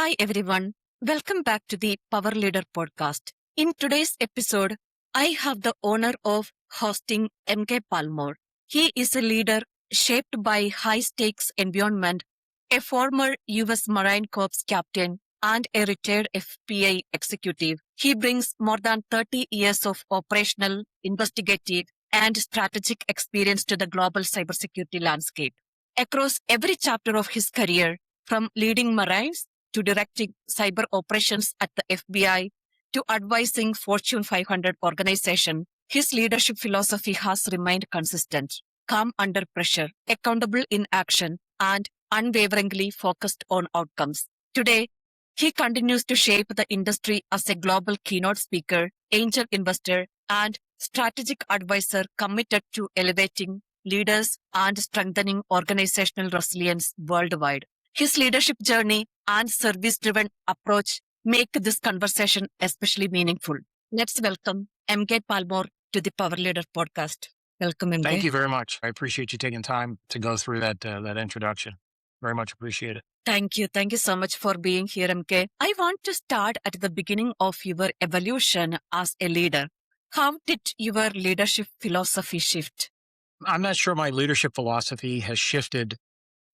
Hi everyone, welcome back to the Power Leader podcast. In today's episode, I have the honor of hosting MK Palmore. He is a leader shaped by high-stakes environment, a former US Marine Corps captain, and a retired FBI executive. He brings more than 30 years of operational, investigative, and strategic experience to the global cybersecurity landscape. Across every chapter of his career, from leading Marines to directing cyber operations at the FBI to advising Fortune 500 organization, his leadership philosophy has remained consistent, calm under pressure, accountable in action, and unwaveringly focused on outcomes. Today, he continues to shape the industry as a global keynote speaker, angel investor, and strategic advisor committed to elevating leaders and strengthening organizational resilience worldwide. His leadership journey and service-driven approach make this conversation especially meaningful. Let's welcome MK Palmore to the Power Leader podcast. Welcome, MK. Thank you very much. I appreciate you taking time to go through that introduction. Very much appreciate it. Thank you. Thank you so much for being here, MK. I want to start at the beginning of your evolution as a leader. How did your leadership philosophy shift? I'm not sure my leadership philosophy has shifted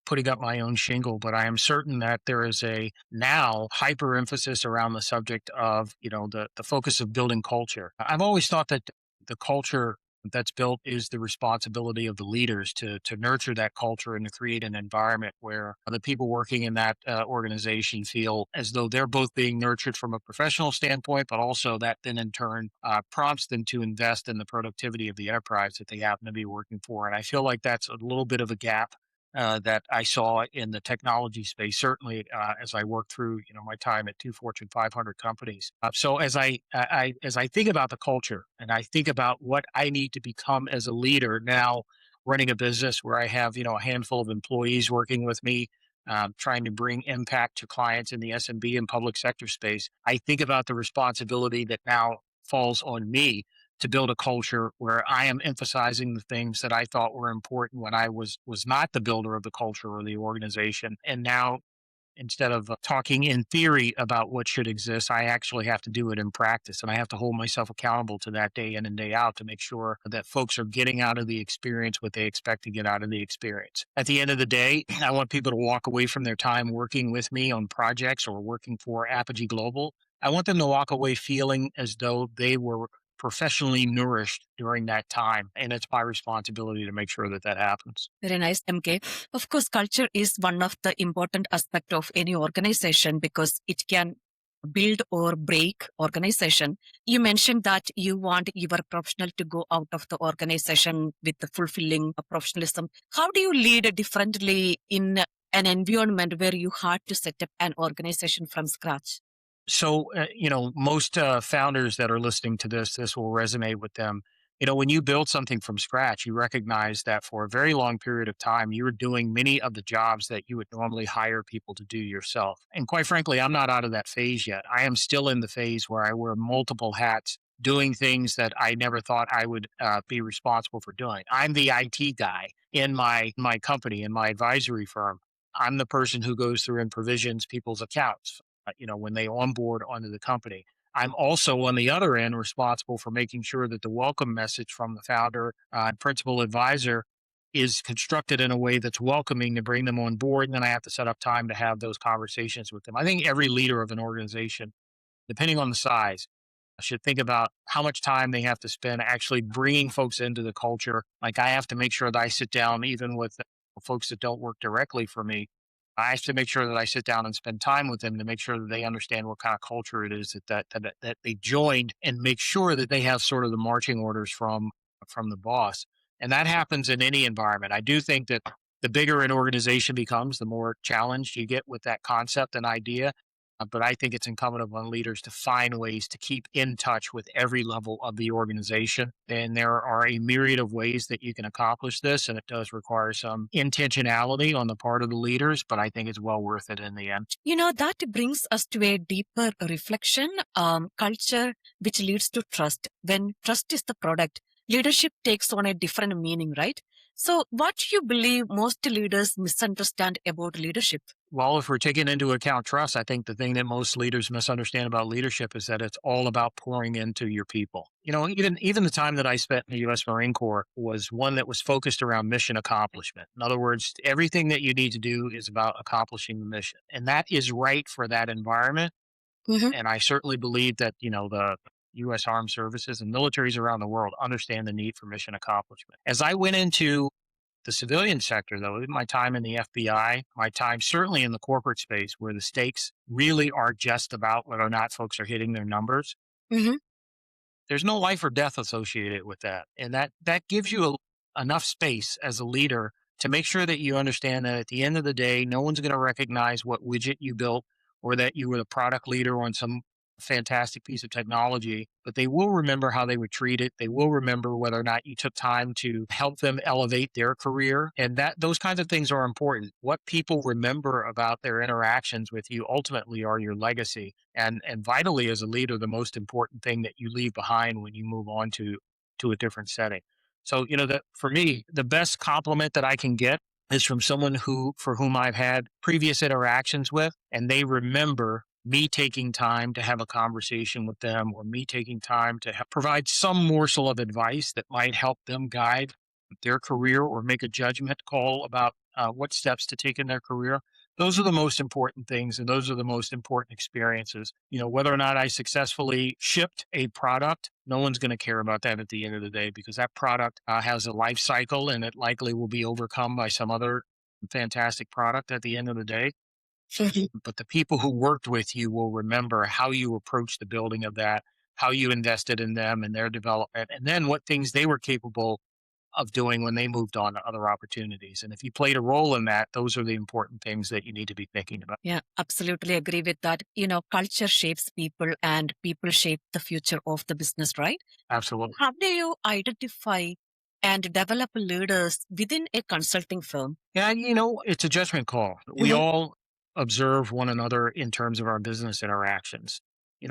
putting up my own shingle, but I am certain that there is a now hyper emphasis around the subject of, the focus of building culture. I've always thought that the culture that's built is the responsibility of the leaders to nurture that culture and to create an environment where the people working in that organization feel as though they're both being nurtured from a professional standpoint, but also that then in turn prompts them to invest in the productivity of the enterprise that they happen to be working for. And I feel like that's a little bit of a gap that I saw in the technology space, certainly as I worked through, my time at two Fortune 500 companies. So as I think about the culture and I think about what I need to become as a leader now, running a business where I have, a handful of employees working with me, trying to bring impact to clients in the SMB and public sector space, I think about the responsibility that now falls on me to build a culture where I am emphasizing the things that I thought were important when I was not the builder of the culture or the organization. And now, instead of talking in theory about what should exist, I actually have to do it in practice. And I have to hold myself accountable to that day in and day out to make sure that folks are getting out of the experience what they expect to get out of the experience. At the end of the day, I want people to walk away from their time working with me on projects or working for Apogee Global. I want them to walk away feeling as though they were professionally nourished during that time. And it's my responsibility to make sure that that happens. Very nice, MK. Of course, culture is one of the important aspects of any organization because it can build or break organization. You mentioned that you want your professional to go out of the organization with the fulfilling professionalism. How do you lead differently in an environment where you had to set up an organization from scratch? So, most founders that are listening to this will resonate with them. When you build something from scratch, you recognize that for a very long period of time, you were doing many of the jobs that you would normally hire people to do yourself. And quite frankly, I'm not out of that phase yet. I am still in the phase where I wear multiple hats, doing things that I never thought I would be responsible for doing. I'm the IT guy in my company, in my advisory firm. I'm the person who goes through and provisions people's accounts, when they onboard onto the company. I'm also on the other end responsible for making sure that the welcome message from the founder and principal advisor is constructed in a way that's welcoming to bring them on board. And then I have to set up time to have those conversations with them. I think every leader of an organization, depending on the size, should think about how much time they have to spend actually bringing folks into the culture. Like I have to make sure that I sit down even with folks that don't work directly for me. I have to make sure that I sit down and spend time with them to make sure that they understand what kind of culture it is that they joined, and make sure that they have sort of the marching orders from the boss. And that happens in any environment. I do think that the bigger an organization becomes, the more challenged you get with that concept and idea. But I think it's incumbent upon leaders to find ways to keep in touch with every level of the organization. And there are a myriad of ways that you can accomplish this. And it does require some intentionality on the part of the leaders, but I think it's well worth it in the end. That brings us to a deeper reflection, culture, which leads to trust. When trust is the product, leadership takes on a different meaning, right? So, what do you believe most leaders misunderstand about leadership? Well, if we're taking into account trust, I think the thing that most leaders misunderstand about leadership is that it's all about pouring into your people. Even the time that I spent in the U.S. Marine Corps was one that was focused around mission accomplishment. In other words, everything that you need to do is about accomplishing the mission, and that is right for that environment. Hmm. And I certainly believe that the U.S. Armed Services and militaries around the world understand the need for mission accomplishment. As I went into the civilian sector, though, in my time in the FBI, my time certainly in the corporate space where the stakes really are just about whether or not folks are hitting their numbers, Hmm. there's no life or death associated with that. And that gives you enough space as a leader to make sure that you understand that at the end of the day, no one's going to recognize what widget you built or that you were the product leader on some fantastic piece of technology, but they will remember how they were treated. They will remember whether or not you took time to help them elevate their career. And that those kinds of things are important. What people remember about their interactions with you ultimately are your legacy. And vitally as a leader, the most important thing that you leave behind when you move on to a different setting. So, that for me, the best compliment that I can get is from someone for whom I've had previous interactions with, and they remember me taking time to have a conversation with them or me taking time to provide some morsel of advice that might help them guide their career or make a judgment call about what steps to take in their career. Those are the most important things, and those are the most important experiences. Whether or not I successfully shipped a product, no one's going to care about that at the end of the day because that product has a life cycle and it likely will be overcome by some other fantastic product at the end of the day. But the people who worked with you will remember how you approached the building of that, how you invested in them and their development, and then what things they were capable of doing when they moved on to other opportunities. And if you played a role in that, those are the important things that you need to be thinking about. Yeah, absolutely agree with that. Culture shapes people and people shape the future of the business, right? Absolutely. How do you identify and develop leaders within a consulting firm? Yeah, it's a judgment call. We Hmm. all observe one another in terms of our business interactions.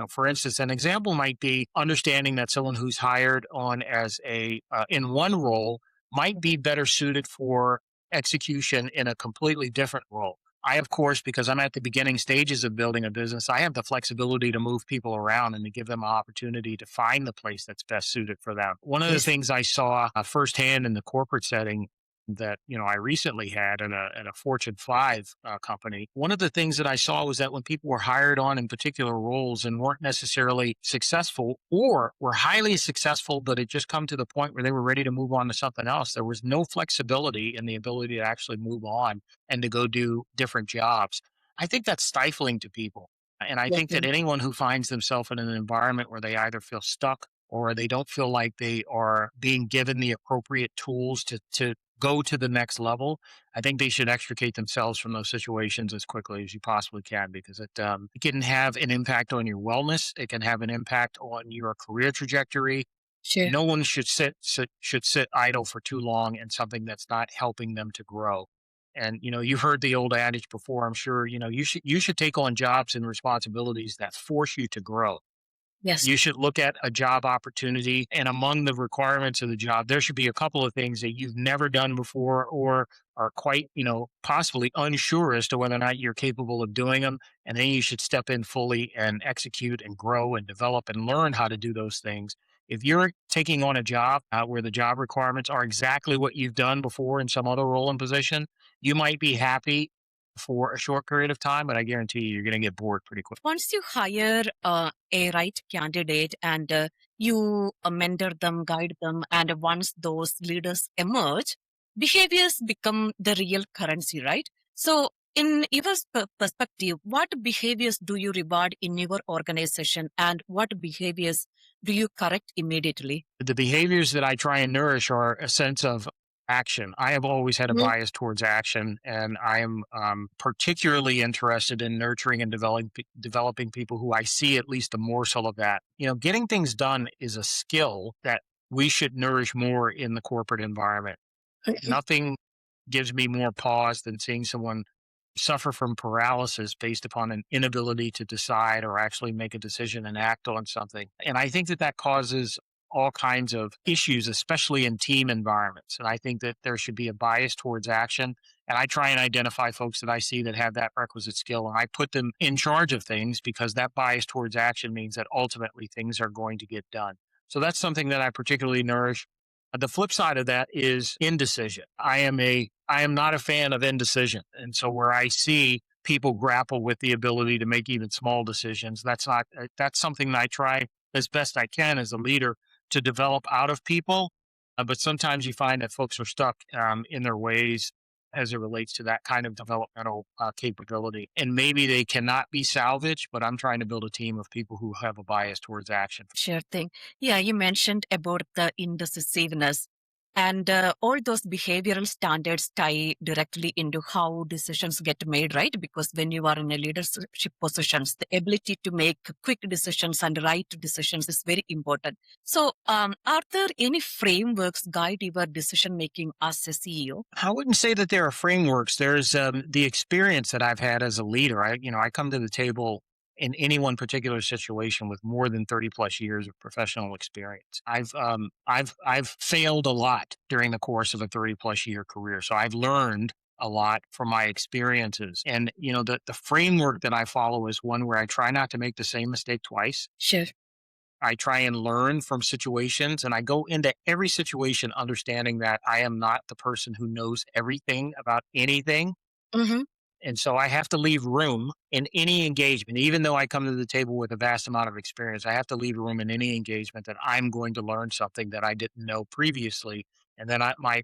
For instance, an example might be understanding that someone who's hired on as in one role might be better suited for execution in a completely different role. I, of course, because I'm at the beginning stages of building a business, I have the flexibility to move people around and to give them an opportunity to find the place that's best suited for them. One of the Yes. things I saw firsthand in the corporate setting that I recently had at a Fortune 5 company. One of the things that I saw was that when people were hired on in particular roles and weren't necessarily successful, or were highly successful, but it just come to the point where they were ready to move on to something else, there was no flexibility in the ability to actually move on and to go do different jobs. I think that's stifling to people. And I think that Definitely. anyone who finds themselves in an environment where they either feel stuck or they don't feel like they are being given the appropriate tools to go to the next level, I think they should extricate themselves from those situations as quickly as you possibly can because it can have an impact on your wellness. It can have an impact on your career trajectory. Sure. No one should sit idle for too long in something that's not helping them to grow. And you've heard the old adage before. I'm sure you should take on jobs and responsibilities that force you to grow. Yes. You should look at a job opportunity, and among the requirements of the job, there should be a couple of things that you've never done before or are quite, possibly unsure as to whether or not you're capable of doing them. And then you should step in fully and execute and grow and develop and learn how to do those things. If you're taking on a job where the job requirements are exactly what you've done before in some other role and position, you might be happy for a short period of time, but I guarantee you're going to get bored pretty quick. Once you hire a right candidate and you mentor them, guide them, and once those leaders emerge, behaviors become the real currency, right? So, in your perspective, what behaviors do you reward in your organization and what behaviors do you correct immediately? The behaviors that I try and nourish are a sense of action. I have always had a Mhm. bias towards action, and I am particularly interested in nurturing and developing people who I see at least a morsel of that. Getting things done is a skill that we should nourish more in the corporate environment. Nothing gives me more pause than seeing someone suffer from paralysis based upon an inability to decide or actually make a decision and act on something. And I think that causes all kinds of issues, especially in team environments. And I think that there should be a bias towards action. And I try and identify folks that I see that have that requisite skill, and I put them in charge of things because that bias towards action means that ultimately things are going to get done. So that's something that I particularly nourish. The flip side of that is indecision. I am not a fan of indecision. And so where I see people grapple with the ability to make even small decisions, that's something that I try as best I can as a leader to develop out of people. But sometimes you find that folks are stuck in their ways as it relates to that kind of developmental capability. And maybe they cannot be salvaged, but I'm trying to build a team of people who have a bias towards action. Sure thing. Yeah, you mentioned about the indecisiveness, and all those behavioral standards tie directly into how decisions get made, right? Because when you are in a leadership positions, the ability to make quick decisions and right decisions is very important. So, are there any frameworks guide your decision making as a CEO? I wouldn't say that there are frameworks. There's the experience that I've had as a leader. I come to the table in any one particular situation with more than 30 plus years of professional experience. I've failed a lot during the course of a 30 plus year career. So I've learned a lot from my experiences. And the framework that I follow is one where I try not to make the same mistake twice. Sure. I try and learn from situations, and I go into every situation understanding that I am not the person who knows everything about anything. Mm-hmm. And so I have to leave room in any engagement, even though I come to the table with a vast amount of experience. I have to leave room in any engagement that I'm going to learn something that I didn't know previously. And then my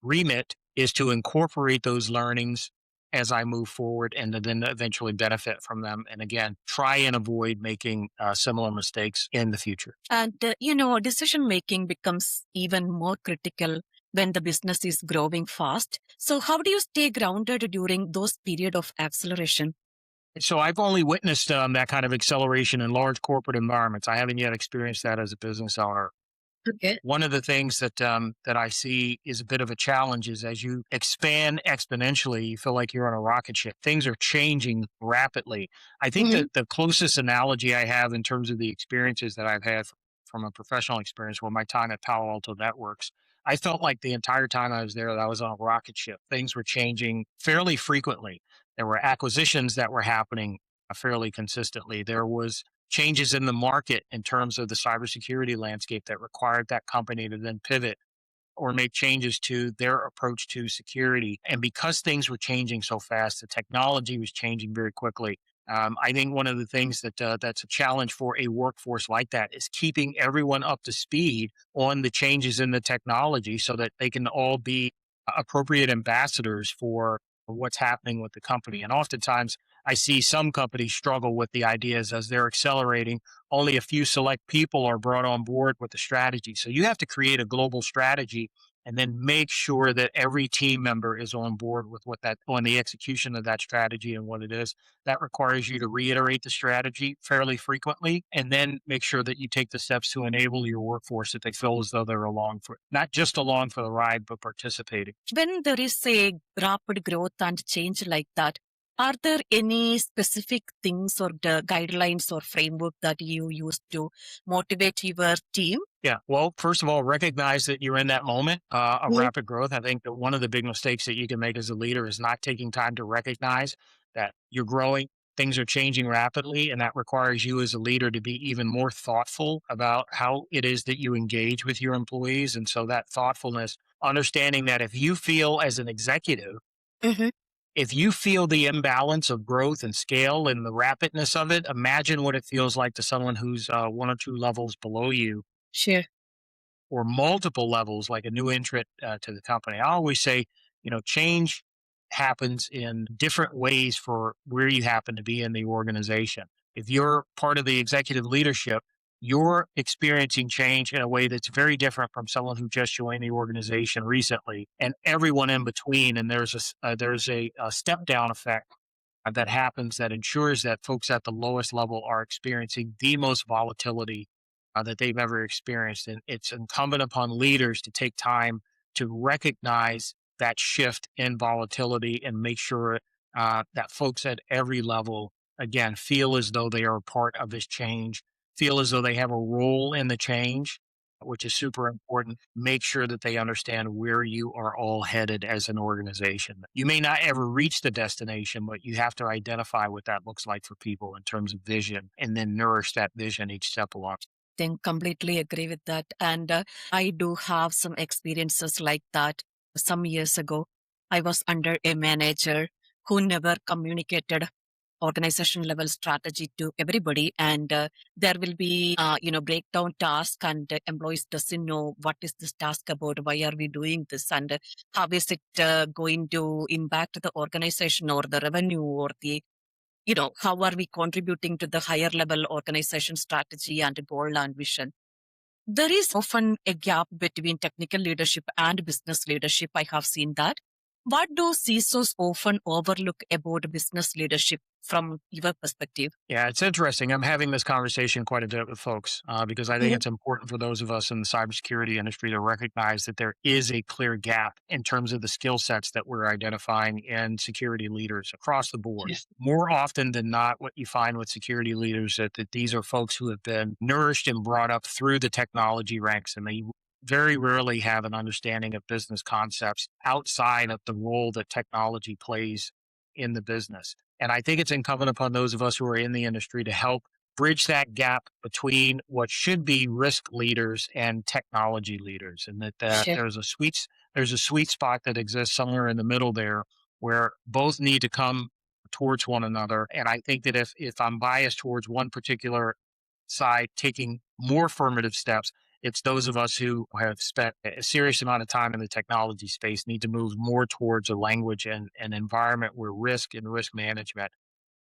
remit is to incorporate those learnings as I move forward and to then eventually benefit from them. And again, try and avoid making similar mistakes in the future. And, decision making becomes even more critical when the business is growing fast. So, how do you stay grounded during those period of acceleration? So I've only witnessed that kind of acceleration in large corporate environments. I haven't yet experienced that as a business owner. Okay. One of the things that I see is a bit of a challenge is as you expand exponentially, you feel like you're on a rocket ship. Things are changing rapidly. I think Hmm. that the closest analogy I have in terms of the experiences that I've had from a professional experience were my time at Palo Alto Networks. I felt like the entire time I was there that I was on a rocket ship. Things were changing fairly frequently. There were acquisitions that were happening fairly consistently. There was changes in the market in terms of the cybersecurity landscape that required that company to then pivot or make changes to their approach to security. And because things were changing so fast, the technology was changing very quickly. I think one of the things that's a challenge for a workforce like that is keeping everyone up to speed on the changes in the technology so that they can all be appropriate ambassadors for what's happening with the company. And oftentimes, I see some companies struggle with the ideas as they're accelerating. Only a few select people are brought on board with the strategy. So you have to create a global strategy and then make sure that every team member is on board with on the execution of that strategy and what it is. That requires you to reiterate the strategy fairly frequently and then make sure that you take the steps to enable your workforce that they feel as though they're not just along for the ride, but participating. When there is a rapid growth and change like that, are there any specific things or the guidelines or framework that you use to motivate your team? Yeah. Well, first of all, recognize that you're in that moment of Mhm. rapid growth. I think that one of the big mistakes that you can make as a leader is not taking time to recognize that you're growing, things are changing rapidly, and that requires you as a leader to be even more thoughtful about how it is that you engage with your employees. And so that thoughtfulness, understanding that if you feel as an executive, Mhm. if you feel the imbalance of growth and scale and the rapidness of it, imagine what it feels like to someone who's one or two levels below you Sure. or multiple levels, like a new entrant to the company. I always say, change happens in different ways for where you happen to be in the organization. If you're part of the executive leadership, you're experiencing change in a way that's very different from someone who just joined the organization recently, and everyone in between. And there's a step down effect that happens that ensures that folks at the lowest level are experiencing the most volatility that they've ever experienced. And it's incumbent upon leaders to take time to recognize that shift in volatility and make sure that folks at every level, again, feel as though they are a part of this change, feel as though they have a role in the change, which is super important. Make sure that they understand where you are all headed as an organization. You may not ever reach the destination, but you have to identify what that looks like for people in terms of vision and then nourish that vision each step along. Think completely agree with that. And I do have some experiences like that. Some years ago, I was under a manager who never communicated organization level strategy to everybody, and there will be breakdown task, and employees doesn't know what is this task about, why are we doing this, and how is it going to impact the organization or the revenue or the how are we contributing to the higher level organization strategy and goal and vision. There is often a gap between technical leadership and business leadership. I have seen that. What do CISOs often overlook about business leadership from your perspective? Yeah, it's interesting. I'm having this conversation quite a bit with folks because I think Mhm. it's important for those of us in the cybersecurity industry to recognize that there is a clear gap in terms of the skill sets that we're identifying in security leaders across the board. Yes. More often than not, what you find with security leaders that these are folks who have been nourished and brought up through the technology ranks, and they very rarely have an understanding of business concepts outside of the role that technology plays in the business. And I think it's incumbent upon those of us who are in the industry to help bridge that gap between what should be risk leaders and technology leaders, and that Sure. there's a sweet spot that exists somewhere in the middle there where both need to come towards one another. And I think that if I'm biased towards one particular side taking more affirmative steps, it's those of us who have spent a serious amount of time in the technology space need to move more towards a language and an environment where risk and risk management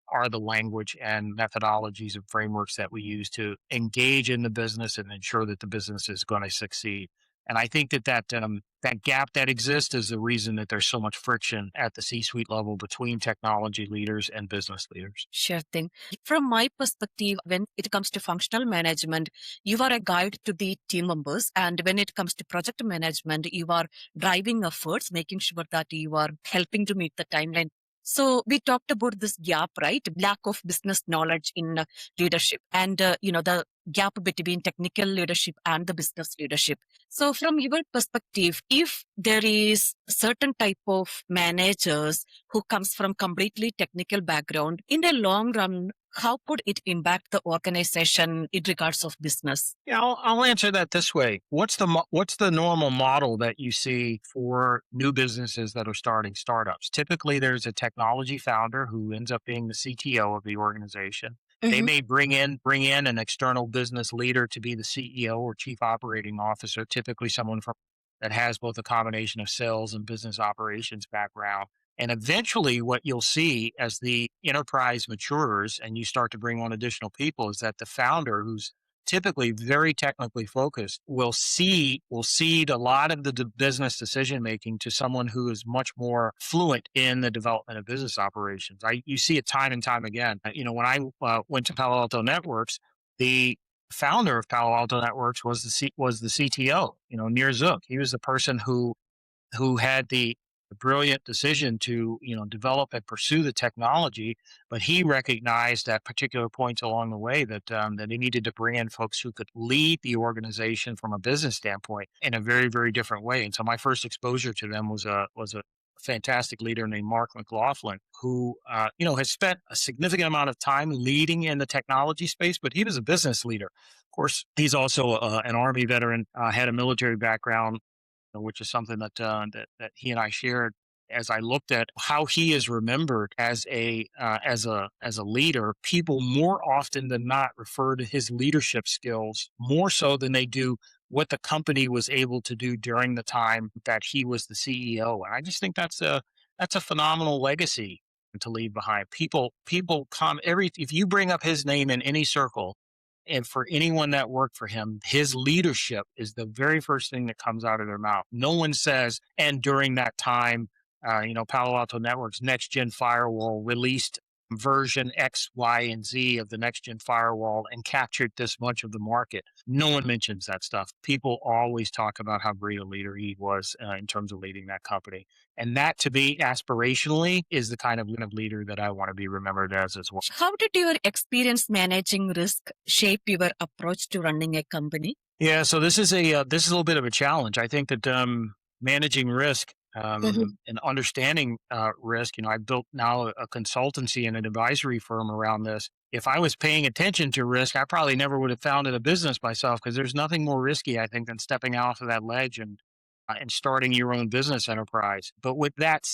are the language and methodologies and frameworks that we use to engage in the business and ensure that the business is going to succeed. And I think that gap that exists is the reason that there's so much friction at the C-suite level between technology leaders and business leaders. Sure thing. From my perspective, when it comes to functional management, you are a guide to the team members. And when it comes to project management, you are driving efforts, making sure that you are helping to meet the timeline. So we talked about this gap, right? Lack of business knowledge in leadership, and the gap between technical leadership and the business leadership. So from your perspective, if there is certain type of managers who comes from completely technical background, in the long run, how could it impact the organization in regards of business? Yeah, I'll answer that this way. What's the normal model that you see for new businesses that are starting startups? Typically, there's a technology founder who ends up being the CTO of the organization. They Hmm. may bring in an external business leader to be the CEO or chief operating officer, typically someone from that has both a combination of sales and business operations background. And eventually, what you'll see as the enterprise matures and you start to bring on additional people is that the founder, who's typically very technically focused, will cede a lot of the business decision making to someone who is much more fluent in the development of business operations. You see it time and time again. When I went to Palo Alto Networks, the founder of Palo Alto Networks was the CTO. Nir Zook. He was the person who had the brilliant decision to develop and pursue the technology, but he recognized at particular points along the way that he needed to bring in folks who could lead the organization from a business standpoint in a very very different way. And so my first exposure to them was a fantastic leader named Mark McLaughlin, who has spent a significant amount of time leading in the technology space, but he was a business leader. Of course, he's also an Army veteran, had a military background, which is something that he and I shared as I looked at how he is remembered as a leader. People more often than not refer to his leadership skills more so than they do what the company was able to do during the time that he was the CEO. And I just think that's a phenomenal legacy to leave behind. People come every if you bring up his name in any circle, and for anyone that worked for him, his leadership is the very first thing that comes out of their mouth. No one says, and during that time, Palo Alto Networks next gen firewall released version X, Y, and Z of the next gen firewall and captured this much of the market. No one mentions that stuff. People always talk about how great a leader he was in terms of leading that company. And that to me, aspirationally, is the kind of leader that I want to be remembered as well. How did your experience managing risk shape your approach to running a company? Yeah, so this is a little bit of a challenge. I think that managing risk and understanding risk, I built now a consultancy and an advisory firm around this. If I was paying attention to risk, I probably never would have founded a business myself because there's nothing more risky, I think, than stepping off of that ledge and starting your own business enterprise. But with that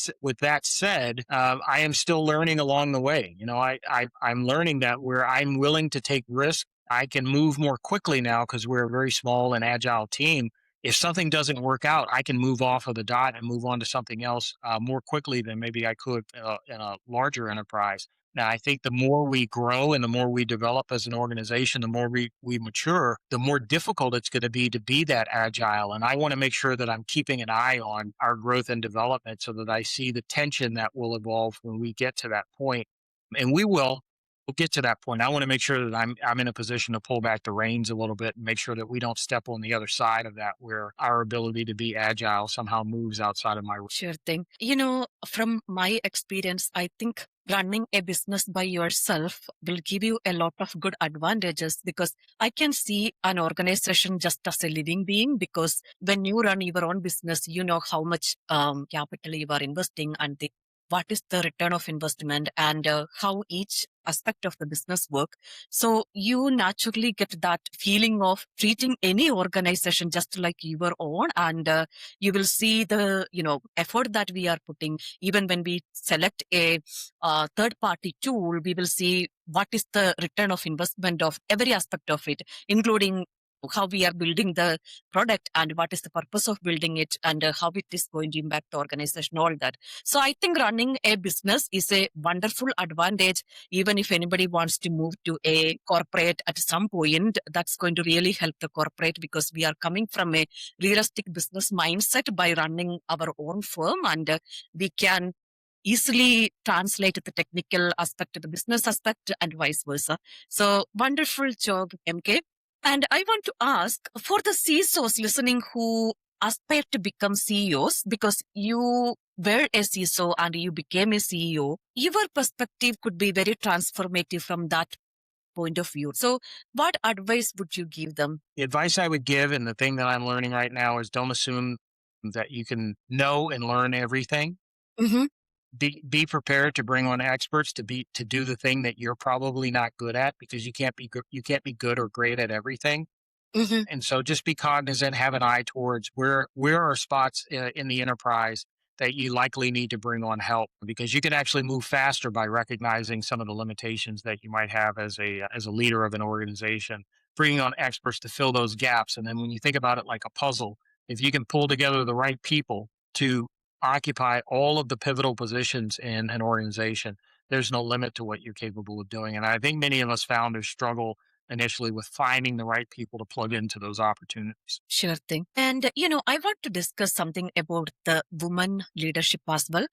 said, I am still learning along the way. I'm learning that where I'm willing to take risks, I can move more quickly now because we're a very small and agile team. If something doesn't work out, I can move off of the dot and move on to something else more quickly than maybe I could in a larger enterprise. Now, I think the more we grow and the more we develop as an organization, the more we mature, the more difficult it's going to be that agile. And I want to make sure that I'm keeping an eye on our growth and development so that I see the tension that will evolve when we get to that point. And we'll get to that point. I want to make sure that I'm in a position to pull back the reins a little bit and make sure that we don't step on the other side of that where our ability to be agile somehow moves outside of my. Sure thing. From my experience, I think running a business by yourself will give you a lot of good advantages because I can see an organization just as a living being because when you run your own business, you know how much capital you are investing and what is the return of investment and how each aspect of the business work. So you naturally get that feeling of treating any organization just like your own and you will see the effort that we are putting. Even when we select a third party tool, we will see what is the return of investment of every aspect of it, including how we are building the product and what is the purpose of building it and how it is going to impact the organization, all that. So I think running a business is a wonderful advantage. Even if anybody wants to move to a corporate at some point, that's going to really help the corporate because we are coming from a realistic business mindset by running our own firm and we can easily translate the technical aspect to the business aspect and vice versa. So wonderful job, MK. And I want to ask for the CISOs listening who aspire to become CEOs, because you were a CISO and you became a CEO, your perspective could be very transformative from that point of view. So what advice would you give them? The advice I would give, and the thing that I'm learning right now, is don't assume that you can know and learn everything. Mm-hmm, Be prepared to bring on experts to do the thing that you're probably not good at because you can't be good or great at everything. mm-hmm. And so just be cognizant, have an eye towards where are spots in the enterprise that you likely need to bring on help because you can actually move faster by recognizing some of the limitations that you might have as a leader of an organization, bringing on experts to fill those gaps. And then when you think about it like a puzzle, if you can pull together the right people to occupy all of the pivotal positions in an organization, there's no limit to what you're capable of doing. And I think many of us founders struggle initially with finding the right people to plug into those opportunities. Sure thing. And, I want to discuss something about the woman leadership as well.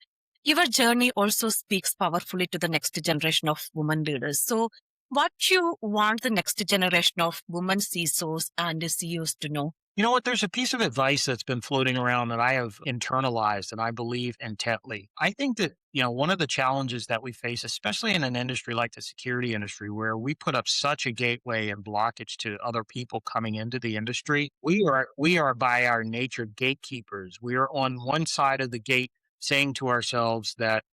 Your journey also speaks powerfully to the next generation of women leaders. So, what you want the next generation of women CISOs and CEOs to know? You know what? There's a piece of advice that's been floating around that I have internalized and I believe intently. I think that, one of the challenges that we face, especially in an industry like the security industry, where we put up such a gateway and blockage to other people coming into the industry, we are by our nature gatekeepers. We are on one side of the gate saying to ourselves that,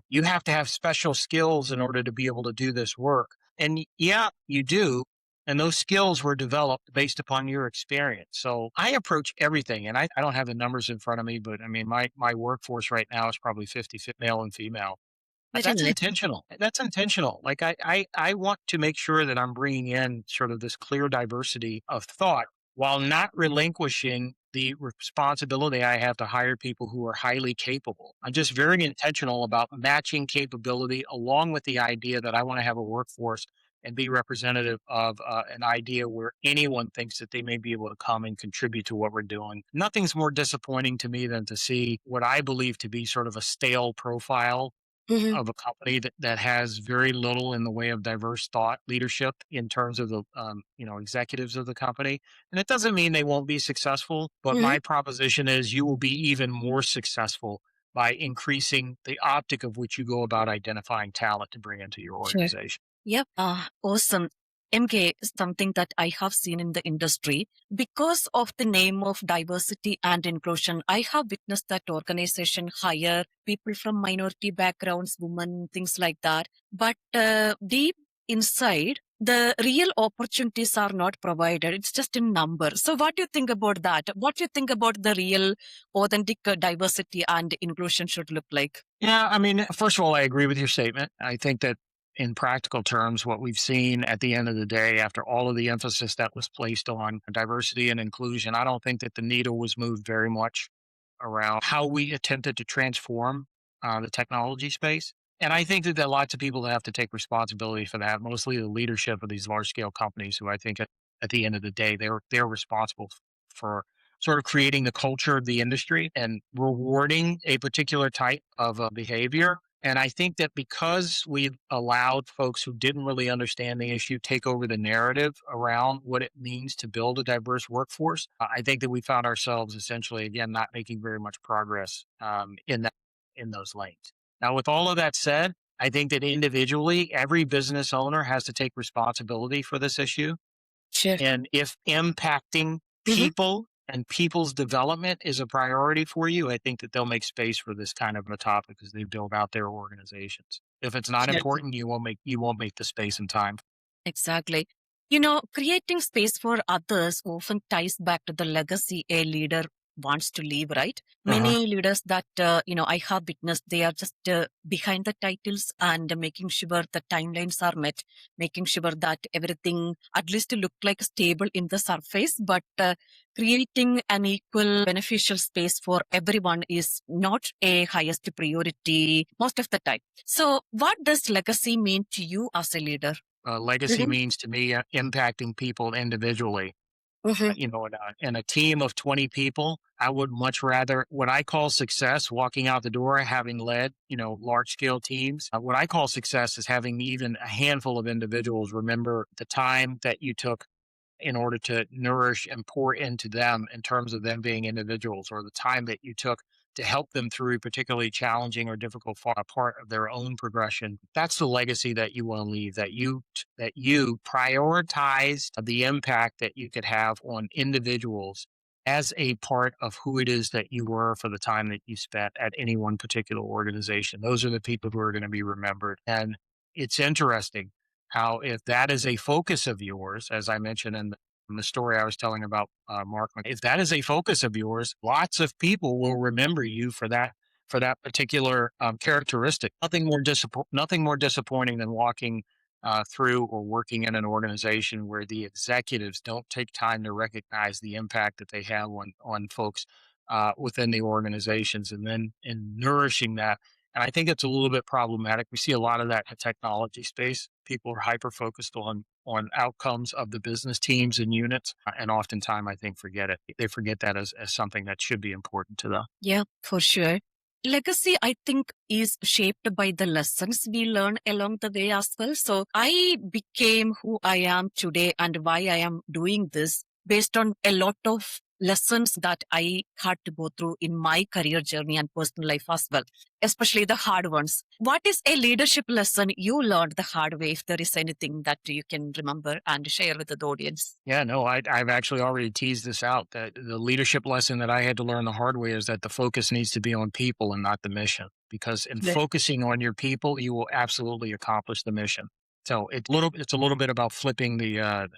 you have to have special skills in order to be able to do this work. And yeah, you do, and those skills were developed based upon your experience. So I approach everything, and I don't have the numbers in front of me, but I mean, my workforce right now is probably 50 male and female. Very That's nice. intentional. That's intentional. Like I want to make sure that I'm bringing in sort of this clear diversity of thought while not relinquishing the responsibility I have to hire people who are highly capable. I'm just very intentional about matching capability along with the idea that I want to have a workforce and be representative of an idea where anyone thinks that they may be able to come and contribute to what we're doing. Nothing's more disappointing to me than to see what I believe to be sort of a stale profile Mhm. of a company that has very little in the way of diverse thought leadership in terms of the executives of the company. And it doesn't mean they won't be successful, but Mhm. my proposition is you will be even more successful by increasing the optic of which you go about identifying talent to bring into your Sure. organization. Yep. Awesome. MK is something that I have seen in the industry. Because of the name of diversity and inclusion, I have witnessed that organization hire people from minority backgrounds, women, things like that. But deep inside, the real opportunities are not provided. It's just in number. So what do you think about that? What do you think about the real authentic diversity and inclusion should look like? Yeah, I mean, first of all, I agree with your statement. I think that in practical terms, what we've seen at the end of the day, after all of the emphasis that was placed on diversity and inclusion, I don't think that the needle was moved very much around how we attempted to transform the technology space. And I think that lots of people have to take responsibility for that, mostly the leadership of these large scale companies who I think at the end of the day, they're responsible for sort of creating the culture of the industry and rewarding a particular type of behavior. And I think that because we've allowed folks who didn't really understand the issue take over the narrative around what it means to build a diverse workforce, I think that we found ourselves essentially again not making very much progress in those lanes. Now, with all of that said, I think that individually, every business owner has to take responsibility for this issue, Sure. and if impacting people and people's development is a priority for you, I think that they'll make space for this kind of a topic as they build out their organizations. If it's not Sure. important, you won't make the space and time. Exactly. Creating space for others often ties back to the legacy a leader wants to leave, right? Uh-huh. Many leaders that, I have witnessed, they are just behind the titles and making sure the timelines are met, making sure that everything at least look like stable in the surface, but creating an equal beneficial space for everyone is not a highest priority most of the time. So what does legacy mean to you as a leader? Legacy Mhm. means to me impacting people individually. Mhm. In a team of 20 people, I would much rather what I call success, walking out the door, having led, large scale teams. What I call success is having even a handful of individuals remember the time that you took in order to nourish and pour into them in terms of them being individuals, or the time that you took to help them through a particularly challenging or difficult part of their own progression. That's the legacy that you want to leave, that you prioritized the impact that you could have on individuals as a part of who it is that you were for the time that you spent at any one particular organization. Those are the people who are going to be remembered. And it's interesting how, if that is a focus of yours, as I mentioned in the story I was telling about Mark, if that is a focus of yours, lots of people will remember you for that particular characteristic. Nothing more disappointing than walking through or working in an organization where the executives don't take time to recognize the impact that they have on folks within the organizations, and then in nourishing that. And I think it's a little bit problematic. We see a lot of that in technology space. People are hyper focused on outcomes of the business teams and units, and oftentimes I think forget it. They forget that as something that should be important to them. Yeah, for sure. Legacy, I think, is shaped by the lessons we learn along the way as well. So I became who I am today and why I am doing this based on a lot of lessons that I had to go through in my career journey and personal life as well, especially the hard ones. What is a leadership lesson you learned the hard way, if there is anything that you can remember and share with the audience? Yeah, no, I've actually already teased this out, that the leadership lesson that I had to learn the hard way is that the focus needs to be on people and not the mission. Because in Yeah. focusing on your people, you will absolutely accomplish the mission. So it's a little bit about flipping the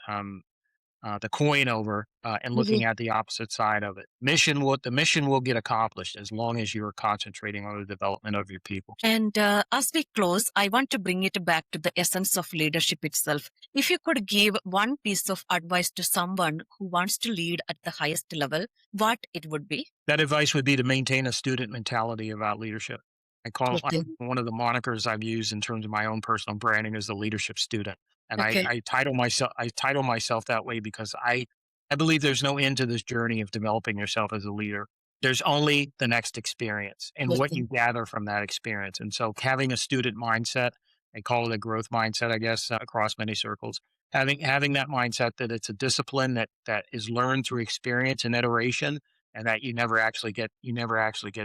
coin over and looking at the opposite side of it. The mission will get accomplished as long as you are concentrating on the development of your people. And as we close, I want to bring it back to the essence of leadership itself. If you could give one piece of advice to someone who wants to lead at the highest level, what it would be? That advice would be to maintain a student mentality about leadership. Okay. One of the monikers I've used in terms of my own personal branding is the leadership student. And I, Okay. I title myself that way because I believe there's no end to this journey of developing yourself as a leader. There's only the next experience and what you Welcome. gather from that experience. And so having a student mindset, I call it a growth mindset, I guess, across many circles. Having that mindset that it's a discipline that is learned through experience and iteration, and that you never actually get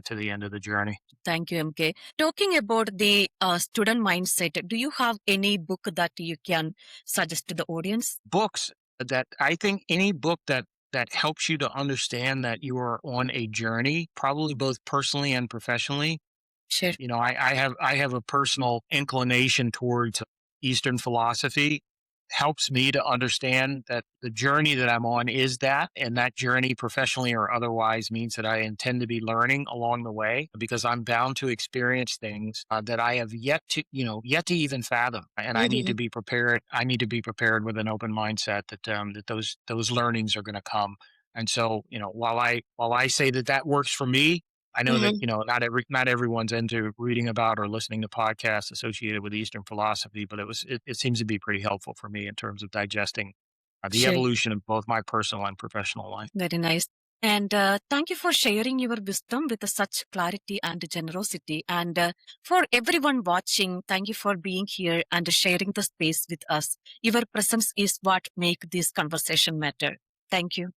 to the end of the journey. Thank you, MK. Talking about the student mindset, do you have any book that you can suggest to the audience? Books that I think any book that helps you to understand that you are on a journey, probably both personally and professionally. Sure. You know, I have a personal inclination towards Eastern philosophy. Helps me to understand that the journey that I'm on is that, and that journey, professionally or otherwise, means that I intend to be learning along the way because I'm bound to experience things that I have yet to even fathom, and I need to Mhm. be prepared. I need to be prepared with an open mindset that those learnings are going to come. And so, while I say that works for me, I know that, Mhm. not everyone's into reading about or listening to podcasts associated with Eastern philosophy, but it seems to be pretty helpful for me in terms of digesting the Sure. evolution of both my personal and professional life. Very nice. And thank you for sharing your wisdom with such clarity and generosity. And for everyone watching, thank you for being here and sharing the space with us. Your presence is what make this conversation matter. Thank you.